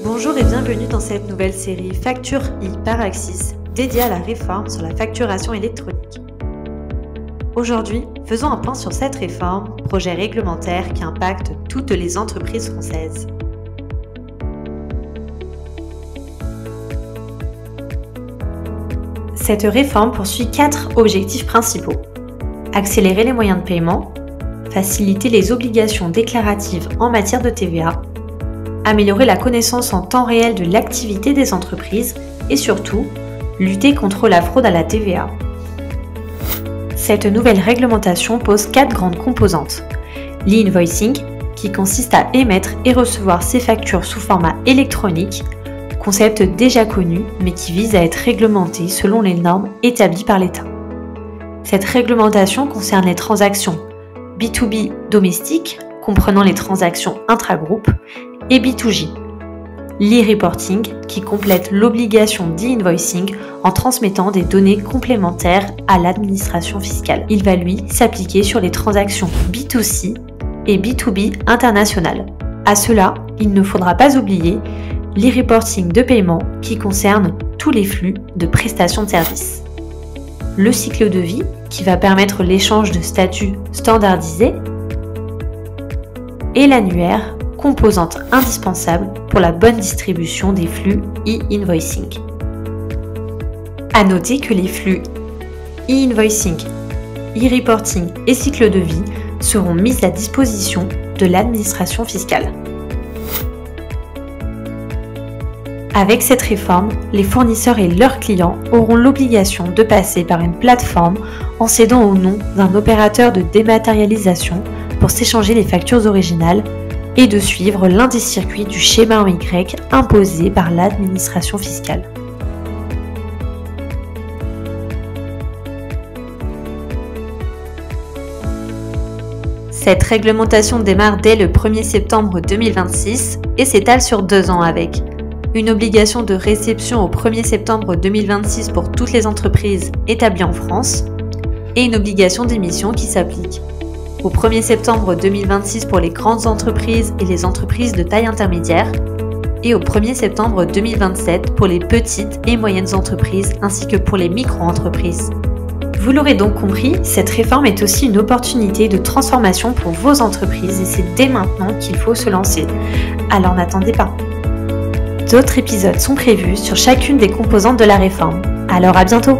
Bonjour et bienvenue dans cette nouvelle série Facture I par Axis, dédiée à la réforme sur la facturation électronique. Aujourd'hui, faisons un point sur cette réforme, projet réglementaire qui impacte toutes les entreprises françaises. Cette réforme poursuit 4 objectifs principaux. Accélérer les moyens de paiement, faciliter les obligations déclaratives en matière de TVA, améliorer la connaissance en temps réel de l'activité des entreprises et surtout, lutter contre la fraude à la TVA. Cette nouvelle réglementation pose 4 grandes composantes. L'e-invoicing, qui consiste à émettre et recevoir ses factures sous format électronique, concept déjà connu mais qui vise à être réglementé selon les normes établies par l'État. Cette réglementation concerne les transactions B2B domestiques, comprenant les transactions intragroupes, et B2J. L'e-reporting, qui complète l'obligation d'e-invoicing en transmettant des données complémentaires à l'administration fiscale. Il va lui s'appliquer sur les transactions B2C et B2B internationales. À cela, il ne faudra pas oublier l'e-reporting de paiement qui concerne tous les flux de prestations de services. Le cycle de vie qui va permettre l'échange de statuts standardisés et l'annuaire, composante indispensable pour la bonne distribution des flux e-invoicing. À noter que les flux e-invoicing, e-reporting et cycle de vie seront mis à disposition de l'administration fiscale. Avec cette réforme, les fournisseurs et leurs clients auront l'obligation de passer par une plateforme en cédant au nom d'un opérateur de dématérialisation pour s'échanger les factures originales et de suivre l'un des circuits du schéma en Y imposé par l'administration fiscale. Cette réglementation démarre dès le 1er septembre 2026 et s'étale sur 2 ans avec une obligation de réception au 1er septembre 2026 pour toutes les entreprises établies en France et une obligation d'émission qui s'applique au 1er septembre 2026 pour les grandes entreprises et les entreprises de taille intermédiaire et au 1er septembre 2027 pour les petites et moyennes entreprises ainsi que pour les micro-entreprises. Vous l'aurez donc compris, cette réforme est aussi une opportunité de transformation pour vos entreprises et c'est dès maintenant qu'il faut se lancer. Alors n'attendez pas. D'autres épisodes sont prévus sur chacune des composantes de la réforme. Alors à bientôt!